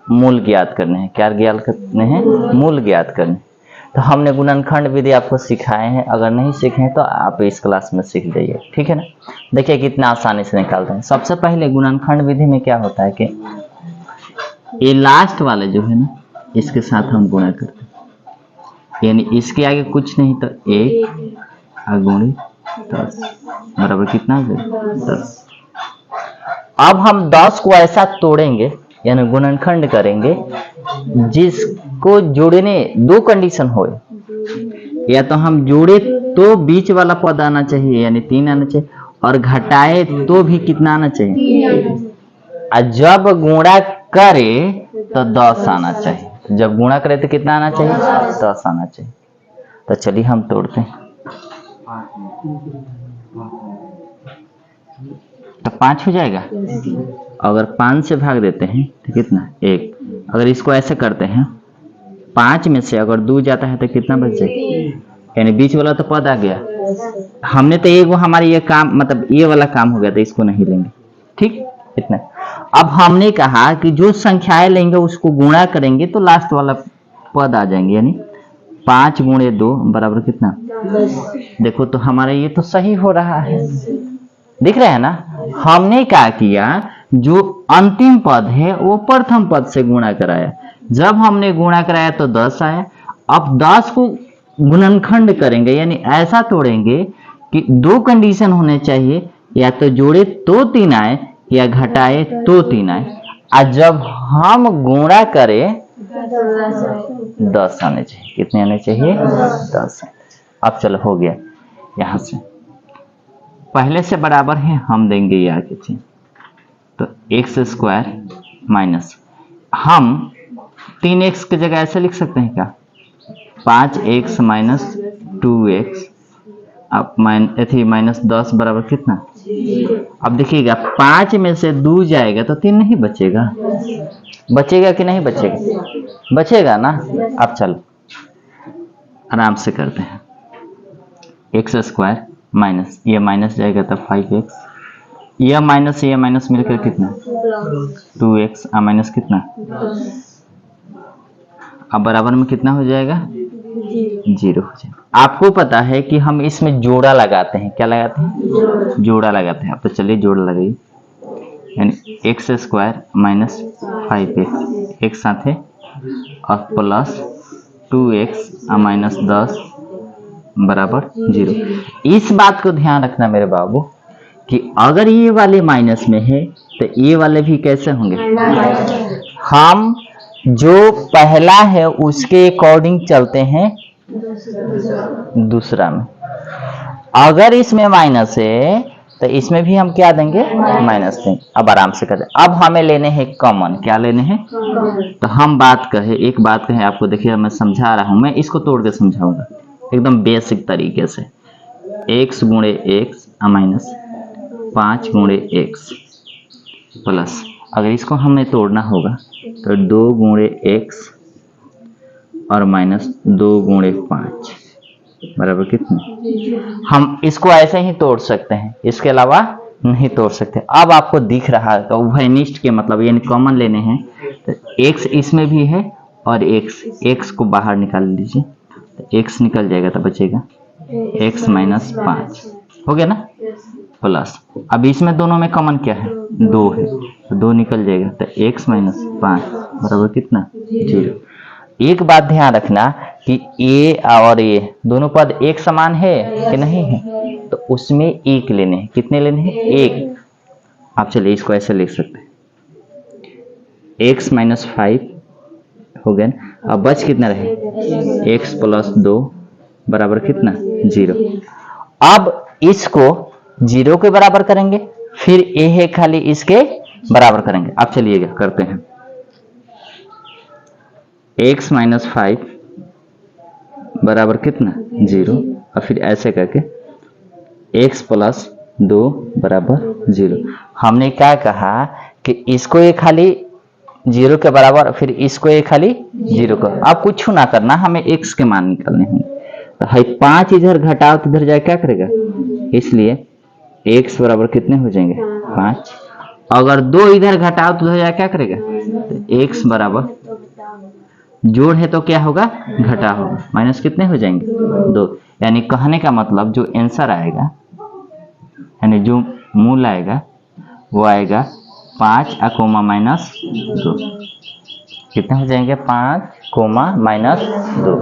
मूल ज्ञात करने हैं। क्या ज्ञात करने हैं? मूल ज्ञात करने। तो हमने गुणनखंड विधि आपको सिखाए हैं, अगर नहीं सीखे हैं तो आप इस क्लास में सीख जाइए, ठीक है ना। देखिए कितना आसानी से निकालते हैं। सबसे पहले गुणनखंड विधि में क्या होता है कि ये लास्ट वाले जो है ना, इसके साथ हम गुणा करते हैं, यानी इसके आगे कुछ नहीं तो 1 गुणे 10 बराबर कितना है? 10। अब हम 10 को ऐसा तोड़ेंगे, यानी गुणनखंड करेंगे, जिसको जोड़ने 2 कंडीशन हो, या तो हम जोड़े तो बीच वाला पद आना चाहिए यानी 3 आना चाहिए, और घटाए तो भी कितना आना चाहिए? और जब गुणा करे तो 10 आना चाहिए। जब गुणा करे तो कितना आना चाहिए? 10 आना चाहिए। तो चलिए हम तोड़ते हैं। तो 5 हो जाएगा। अगर 5 से भाग देते हैं तो कितना? 1। अगर इसको ऐसे करते हैं, 5 में से अगर 2 जाता है तो कितना बच जाएगा? यानी बीच वाला तो पद आ गया। हमने तो एक वो हमारी ये काम मतलब ये वाला काम हो गया, तो इसको नहीं लेंगे, ठीक, इतना। अब हमने कहा कि जो संख्याएं लेंगे उसको गुणा करेंगे तो लास्ट वाला पद आ जाएंगे, यानी 5 गुणे 2 बराबर कितना? 10। देखो तो हमारा ये तो सही हो रहा है, दिख रहा है ना। हमने क्या किया, जो अंतिम पद है वो प्रथम पद से गुणा कराया। जब हमने गुणा कराया तो 10 आया। अब 10 को गुणनखंड करेंगे, यानी ऐसा तोड़ेंगे कि 2 कंडीशन होने चाहिए, या तो जोड़े तो 3 आए या घटाए तो 3 आए। और जब हम गुणा करें 10 आने चाहिए। कितने आने चाहिए? 10। अब चलो हो गया। यहां से पहले से बराबर है, हम देंगे ये आगे चीज, तो x² माइनस, हम 3x की जगह ऐसे लिख सकते हैं क्या? 5x माइनस 2x, अब माइनस 10 बराबर कितना? अब देखिएगा 5 में से 2 जाएगा तो 3 नहीं बचेगा। बचेगा कि नहीं बचेगा? बचेगा ना। अब चलो आराम से करते हैं। x² माइनस, ये माइनस जाएगा तो 5x, यह माइनस मिलकर कितना? 2x, माइनस कितना? अब बराबर में कितना हो जाएगा? 0 हो जाएगा। आपको पता है कि हम इसमें जोड़ा लगाते हैं। क्या लगाते हैं? जोड़ा लगाते हैं। अब तो चलिए जोड़ा लगाइए, यानी x² माइनस 5x एक साथ है, और प्लस 2x माइनस 10 बराबर 0। इस बात को ध्यान रखना मेरे बाबू कि अगर ये वाले माइनस में है तो ये वाले भी कैसे होंगे? हम जो पहला है उसके अकॉर्डिंग चलते हैं दूसरा में। अगर इसमें माइनस है तो इसमें भी हम क्या देंगे? माइनस देंगे। अब आराम से करें। अब हमें लेने हैं कॉमन। क्या लेने हैं? तो हम एक बात कहे आपको, देखिए मैं समझा रहा हूं, मैं इसको तोड़ के समझाऊंगा एकदम बेसिक तरीके से। x गुणे x माइनस 5 गुणे x प्लस, अगर इसको हमें तोड़ना होगा तो 2 गुणे x और माइनस 2 गुणे 5 बराबर कितने? हम इसको ऐसे ही तोड़ सकते हैं, इसके अलावा नहीं तोड़ सकते। अब आपको दिख रहा है तो उभयनिष्ठ के मतलब यानी कॉमन लेने हैं, तो x इसमें भी है और x को बाहर निकाल लीजिए, तो x निकल जाएगा तो बचेगा x माइनस 5, हो गया ना, प्लस। अब इसमें दोनों में कॉमन क्या है? 2 है, तो 2 निकल जाएगा, तो x माइनस 5 बराबर कितना? 0। एक बात ध्यान रखना कि ए और ए दोनों पद एक समान है कि नहीं है, तो उसमें एक लेने हैं। कितने लेने हैं? एक। आप चलिए इसको ऐसे लिख सकते हैं, x माइनस 5 हो गया ना। अब बच कितना रहे? x प्लस 2 बराबर कितना? 0। अब इसको 0 के बराबर करेंगे, फिर ए है खाली इसके बराबर करेंगे। अब चलिएगा करते हैं, x माइनस 5 बराबर कितना? 0, और फिर ऐसे करके x प्लस 2 बराबर 0। हमने क्या कहा कि इसको ये खाली 0 के बराबर, फिर इसको ये खाली 0 का। अब कुछ ना करना, हमें x के मान निकालने होंगे। तो है 5 इधर घटाओ तो इधर जाए क्या करेगा? इसलिए x बराबर कितने हो जाएंगे? 5। अगर 2 इधर घटाओ तो इधर जाए क्या करेगा? तो x बराबर जोड़ है तो क्या होगा, घटा होगा, माइनस कितने हो जाएंगे, 2। यानी कहने का मतलब जो आंसर आएगा, यानी जो मूल आएगा वो आएगा 5 कोमा माइनस 2। कितने हो जाएंगे, 5 कोमा माइनस 2।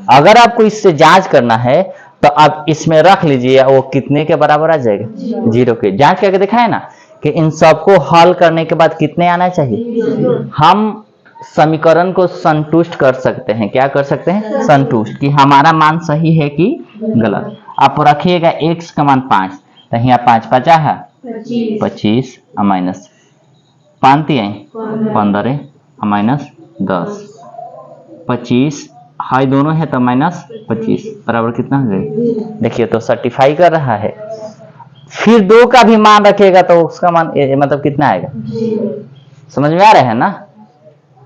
अगर आपको इससे जांच करना है तो आप इसमें रख लीजिए, वो कितने के बराबर आ जाएगा, 0 के। जांच करके दिखाए ना कि इन सबको हल करने के बाद कितने आना चाहिए। हम समीकरण को संतुष्ट कर सकते हैं, क्या कर सकते हैं, संतुष्ट, कि हमारा मान सही है कि गलत। आप रखिएगा x का मान 5, तो यहाँ 5 5 है 25 माइनस 5 15 माइनस 10, 25 हाई दोनों है तो माइनस 25 बराबर कितना हो जाएगा, देखिए तो सर्टिफाई कर रहा है। फिर 2 का भी मान रखेगा तो उसका मान मतलब कितना आएगा, समझ में आ रहा है ना।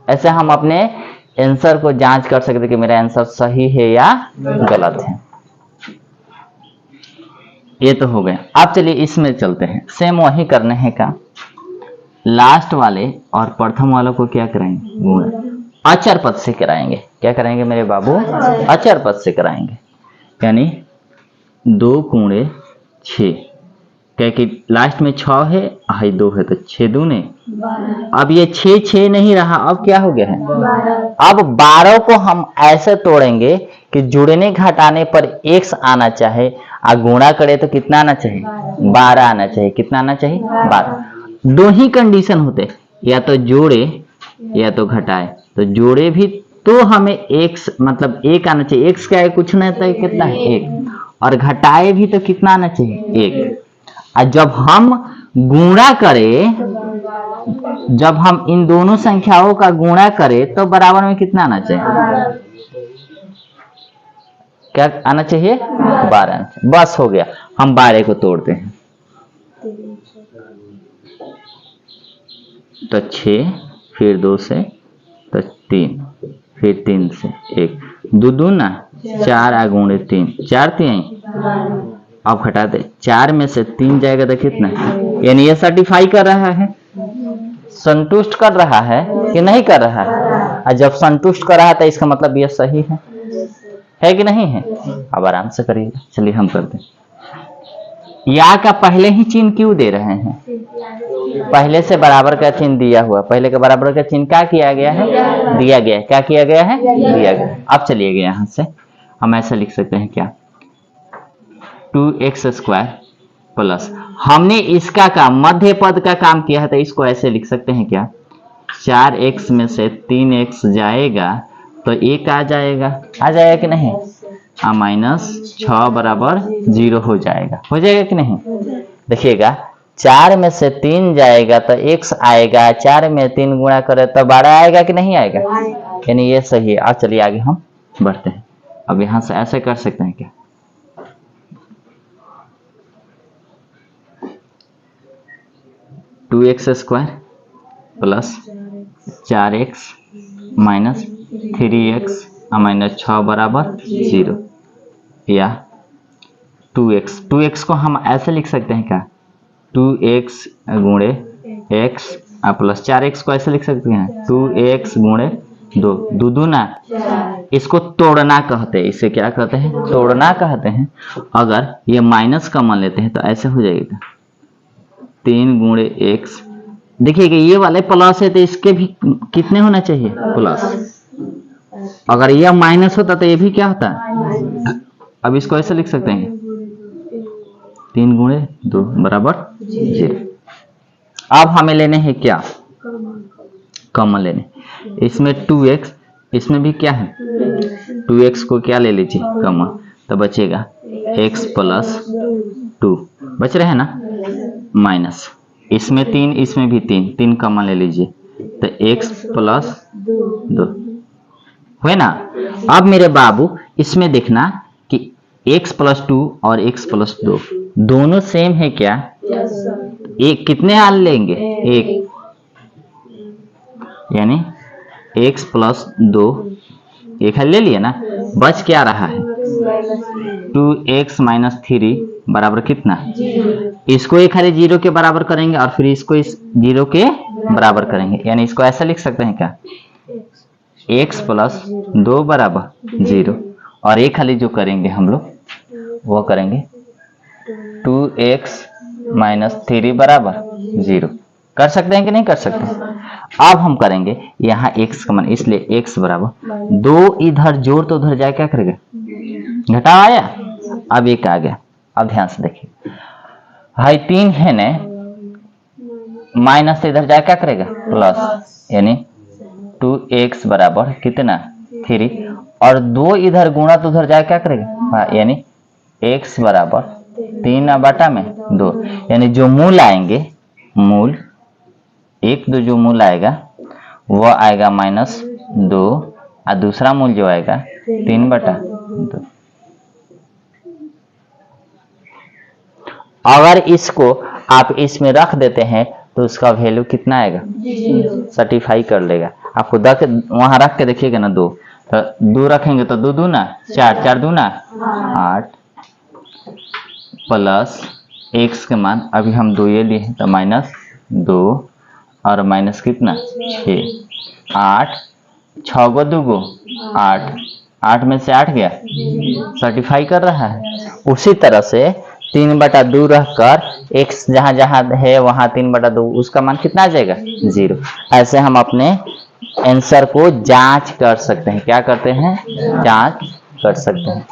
ऐसे हम अपने आंसर को जांच कर सकते कि मेरा आंसर सही है या गलत है। ये तो हो गया। अब चलिए इसमें चलते हैं, सेम वही करने हैं का, लास्ट वाले और प्रथम वालों को क्या कराएंगे, गुणा अचर पद से कराएंगे। क्या कराएंगे मेरे बाबू, अचर पद से कराएंगे। यानी 2 गुणे 6, क्या कि लास्ट में 6 है, हाई 2 है तो 6 दूने। अब ये 6 6 नहीं रहा, अब क्या हो गया है, अब 12 को हम ऐसे तोड़ेंगे कि जुड़ने घटाने पर x आना चाहे, और गुणा करे तो कितना आना चाहिए, 12 आना चाहिए। कितना आना चाहिए, 12। 2 ही कंडीशन होते, या तो जोड़े या तो घटाए। तो जोड़े भी तो हमें x मतलब 1 आना चाहिए, x क्या है, कुछ नहीं तो कितना है 1, और घटाए भी तो कितना आना चाहिए, 1। और जब हम गुणा करें, जब हम इन दोनों संख्याओं का गुणा करें तो बराबर में कितना आना चाहिए, क्या आना चाहिए, 12। बस हो गया। हम 12 को तोड़ते हैं तो 6, फिर 2 से तो 3, फिर 3 से 1, 2 दूना 4 गुणे 3, 4 3। अब घटा दे, 4 में से 3 जाएगा तो कितना, यानी ये सर्टिफाई कर रहा है, संतुष्ट कर रहा है कि नहीं कर रहा है। और जब संतुष्ट कर रहा है तो इसका मतलब ये सही है कि नहीं है। अब आराम से करिएगा। चलिए हम करते हैं। या का पहले ही चिन्ह क्यों दे रहे हैं, पहले से बराबर का चिन्ह दिया हुआ, पहले के बराबर का चिन्ह क्या किया गया है, दिया गया है। क्या किया गया है, दिया गया। अब चलिएगा यहां से हम ऐसा लिख सकते हैं क्या, 2x² प्लस, हमने इसका काम मध्य पद का काम किया है तो इसको ऐसे लिख सकते हैं क्या, 4x में से 3x जाएगा तो 1 आ जाएगा कि नहीं, माइनस 6 बराबर 0 हो जाएगा कि नहीं। देखिएगा 4 में से 3 जाएगा तो x आएगा, 4 में 3 गुणा करे तो 12 आएगा कि नहीं आएगा, यानी ये सही है। अब चलिए आगे हम बढ़ते हैं। अब यहां से ऐसे कर सकते हैं क्या, 2x² plus 4x minus 3x minus 6 बराबर 0, या 2x को हम ऐसे लिख सकते हैं क्या, 2x गुणे x प्लस 4x को ऐसे लिख सकते हैं 2x गुणे 2, 2 दूना, इसको तोड़ना कहते हैं। इसे क्या कहते हैं, तोड़ना कहते हैं। अगर ये माइनस कॉमन लेते हैं तो ऐसे हो जाएगा 3 गुणे x। देखिएगा ये वाले प्लस है तो इसके भी कितने होना चाहिए, प्लस। अगर यह माइनस होता तो ये भी क्या होता, अब इसको ऐसे लिख सकते हैं 3 गुणे 2 बराबर 0। अब हमें लेने हैं क्या, कॉमन लेने। इसमें 2x, इसमें भी क्या है 2x को क्या ले लीजिए कॉमन, तो बचेगा x प्लस 2 बच रहे हैं ना, माइनस इसमें 3, इसमें भी 3 कॉमन ले लीजिए तो x प्लस 2 हुए ना। अब मेरे बाबू इसमें देखना कि x प्लस 2 और x प्लस 2 दोनों सेम है क्या, एक कितने हाल लेंगे, 1, यानी x प्लस 2 एक हाल ले लिया ना, बच क्या रहा है 2x माइनस 3 बराबर कितना, इसको एक हाली 0 के बराबर करेंगे और फिर इसको इस 0 के बराबर करेंगे, यानी इसको ऐसा लिख सकते हैं क्या, x प्लस 2 बराबर 0, और एक खाली जो करेंगे हम लोग वो करेंगे 2x माइनस 3 बराबर 0। कर सकते हैं कि नहीं कर सकते? अब हम करेंगे यहाँ x का मान, इसलिए x बराबर 2, इधर जोड़ तो उधर जाए क्या करेगा, घटा आया, अब एक आ गया। अब ध्यान से देखिए, हाई 3 है ने, माइनस से इधर जाए क्या करेगा, प्लस, यानी 2x बराबर कितना 3, और 2 इधर गुणा तो उधर जाए क्या करेगा, यानी x बराबर 3 बटा में 2, यानी जो मूल आएंगे, मूल 1 2 जो मूल आएगा वो आएगा -2, और दूसरा मूल जो आएगा 3 बटा 2। अगर इसको आप इसमें रख देते हैं तो उसका वैल्यू कितना आएगा, सर्टिफाई कर लेगा। आपको वहां रख के देखिएगा ना, 2 तो 2 रखेंगे तो 2 दूना 4, 4 दूना 8, प्लस x के मान अभी हम 2 ये लिए हैं तो -2, और माइनस कितना 6, 8, 6 गो 2 गो 8, 8 में से 8 गया, सर्टिफाई कर रहा है। उसी तरह से 3 बटा 2 रहकर x जहां जहां है वहां 3 बटा 2, उसका मान कितना आ जाएगा, 0। ऐसे हम अपने आंसर को जांच कर सकते हैं। क्या करते हैं, जांच कर सकते हैं।